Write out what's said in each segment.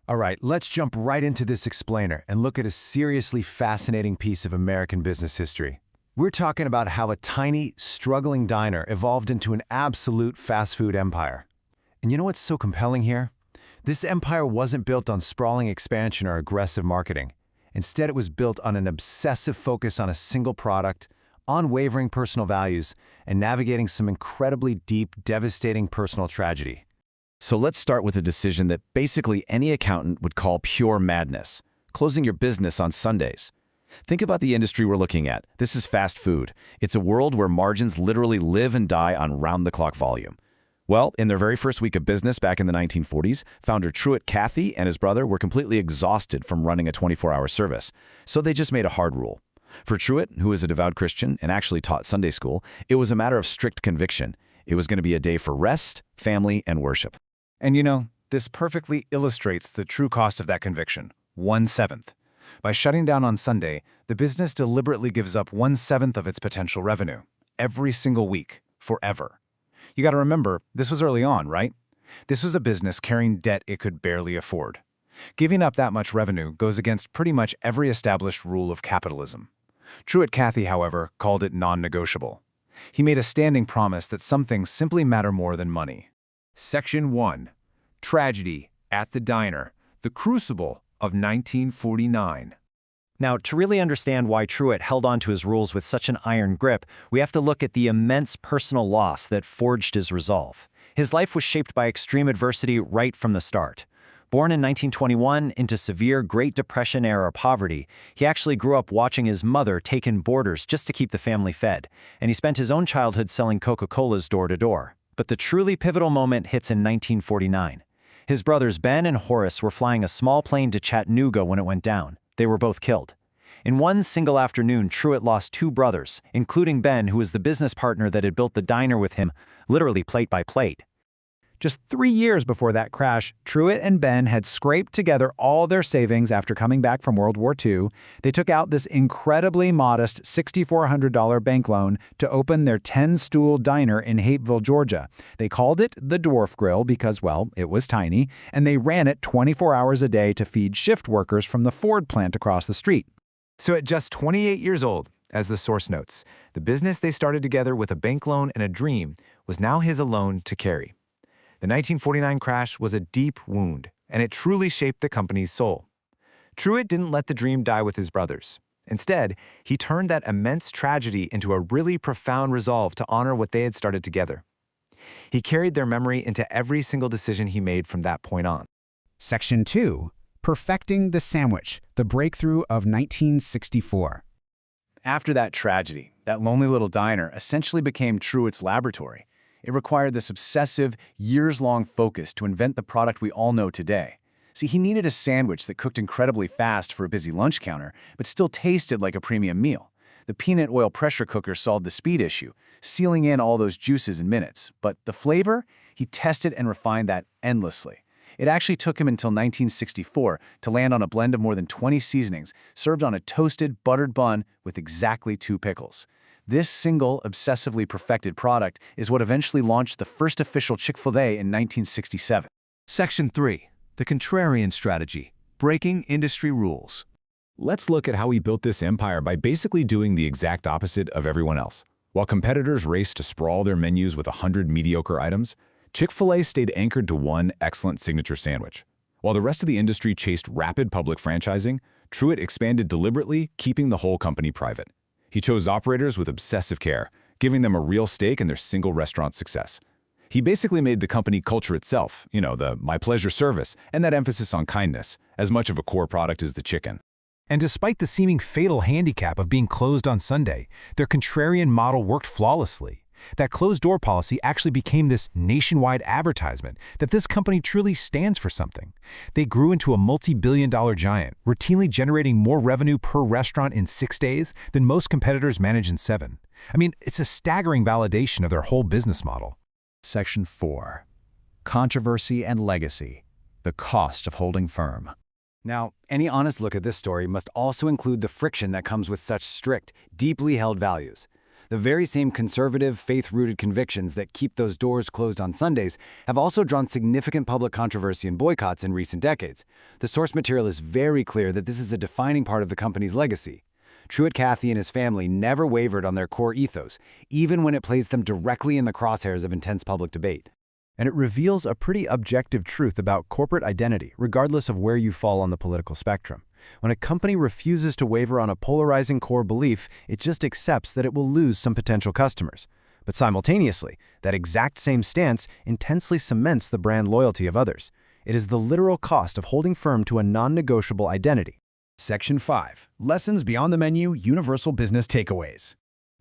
All right, let's jump right into this explainer and look at a seriously fascinating piece of American business history. We're talking about how a tiny, struggling diner evolved into an absolute fast food empire. And you know what's so compelling here? This empire wasn't built on sprawling expansion or aggressive marketing. Instead, it was built on an obsessive focus on a single product, unwavering personal values, and navigating some incredibly deep, devastating personal tragedy. So let's start with a decision that basically any accountant would call pure madness: closing your business on Sundays. Think about the industry we're looking at. This is fast food. It's a world where margins literally live and die on round-the-clock volume. Well, in their very first week of business back in the 1940s, founder Truett Cathy and his brother were completely exhausted from running a 24-hour service, so they just made a hard rule. For Truett, who is a devout Christian and actually taught Sunday school, it was a matter of strict conviction. It was going to be a day for rest, family, and worship. And you know, this perfectly illustrates the true cost of that conviction: 1/7. By shutting down on Sunday, the business deliberately gives up 1/7 of its potential revenue, every single week, forever. You got to remember, this was early on, right? This was a business carrying debt it could barely afford. Giving up that much revenue goes against pretty much every established rule of capitalism. Truett Cathy, however, called it non-negotiable. He made a standing promise that some things simply matter more than money. Section 1. Tragedy at the Diner, the Crucible of 1949. Now, to really understand why Truett held on to his rules with such an iron grip, we have to look at the immense personal loss that forged his resolve. His life was shaped by extreme adversity right from the start. Born in 1921 into severe Great Depression-era poverty, he actually grew up watching his mother take in boarders just to keep the family fed, and he spent his own childhood selling Coca-Colas door to door. But the truly pivotal moment hits in 1949. His brothers Ben and Horace were flying a small plane to Chattanooga when it went down. They were both killed. In one single afternoon, Truett lost 2 brothers, including Ben, who was the business partner that had built the diner with him, literally plate by plate. Just 3 years before that crash, Truett and Ben had scraped together all their savings after coming back from World War II. They took out this incredibly modest $6,400 bank loan to open their 10-stool diner in Hapeville, Georgia. They called it the Dwarf Grill because, well, it was tiny, and they ran it 24 hours a day to feed shift workers from the Ford plant across the street. So at just 28 years old, as the source notes, the business they started together with a bank loan and a dream was now his alone to carry. The 1949 crash was a deep wound, and it truly shaped the company's soul. Truett didn't let the dream die with his brothers. Instead, he turned that immense tragedy into a really profound resolve to honor what they had started together. He carried their memory into every single decision he made from that point on. Section 2. Perfecting the Sandwich, the Breakthrough of 1964. After that tragedy, that lonely little diner essentially became Truett's laboratory. It required this obsessive, years-long focus to invent the product we all know today. See, he needed a sandwich that cooked incredibly fast for a busy lunch counter, but still tasted like a premium meal. The peanut oil pressure cooker solved the speed issue, sealing in all those juices in minutes. But the flavor? He tested and refined that endlessly. It actually took him until 1964 to land on a blend of more than 20 seasonings, served on a toasted, buttered bun with exactly 2 pickles. This single, obsessively perfected product is what eventually launched the first official Chick-fil-A in 1967. Section 3. The Contrarian Strategy, Breaking Industry Rules. Let's look at how he built this empire by basically doing the exact opposite of everyone else. While competitors raced to sprawl their menus with 100 mediocre items, Chick-fil-A stayed anchored to one excellent signature sandwich. While the rest of the industry chased rapid public franchising, Truett expanded deliberately, keeping the whole company private. He chose operators with obsessive care, giving them a real stake in their single restaurant success. He basically made the company culture itself, the my pleasure service, and that emphasis on kindness, as much of a core product as the chicken. And despite the seeming fatal handicap of being closed on Sunday, their contrarian model worked flawlessly. That closed-door policy actually became this nationwide advertisement that this company truly stands for something. They grew into a multi-billion-dollar giant, routinely generating more revenue per restaurant in 6 days than most competitors manage in 7. I mean, it's a staggering validation of their whole business model. Section 4. Controversy and Legacy, the Cost of Holding Firm. Now, any honest look at this story must also include the friction that comes with such strict, deeply held values. The very same conservative, faith-rooted convictions that keep those doors closed on Sundays have also drawn significant public controversy and boycotts in recent decades. The source material is very clear that this is a defining part of the company's legacy. Truett Cathy and his family never wavered on their core ethos, even when it placed them directly in the crosshairs of intense public debate. And it reveals a pretty objective truth about corporate identity, regardless of where you fall on the political spectrum. When a company refuses to waver on a polarizing core belief, it just accepts that it will lose some potential customers. But simultaneously, that exact same stance intensely cements the brand loyalty of others. It is the literal cost of holding firm to a non-negotiable identity. Section 5. Lessons Beyond the Menu, Universal Business Takeaways.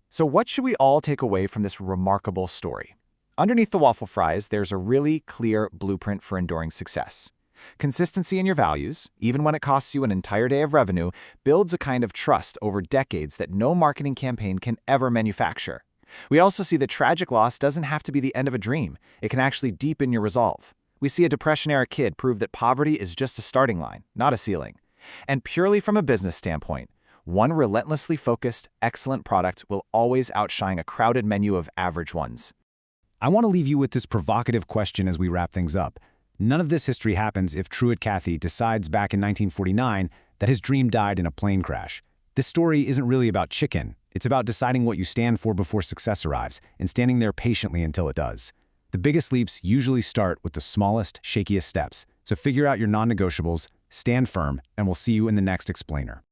So what should we all take away from this remarkable story? Underneath the waffle fries, there's a really clear blueprint for enduring success. Consistency in your values, even when it costs you an entire day of revenue, builds a kind of trust over decades that no marketing campaign can ever manufacture. We also see that tragic loss doesn't have to be the end of a dream. It can actually deepen your resolve. We see a Depression-era kid prove that poverty is just a starting line, not a ceiling. And purely from a business standpoint, one relentlessly focused, excellent product will always outshine a crowded menu of average ones. I want to leave you with this provocative question as we wrap things up. None of this history happens if Truett Cathy decides back in 1949 that his dream died in a plane crash. This story isn't really about chicken. It's about deciding what you stand for before success arrives and standing there patiently until it does. The biggest leaps usually start with the smallest, shakiest steps. So figure out your non-negotiables, stand firm, and we'll see you in the next explainer.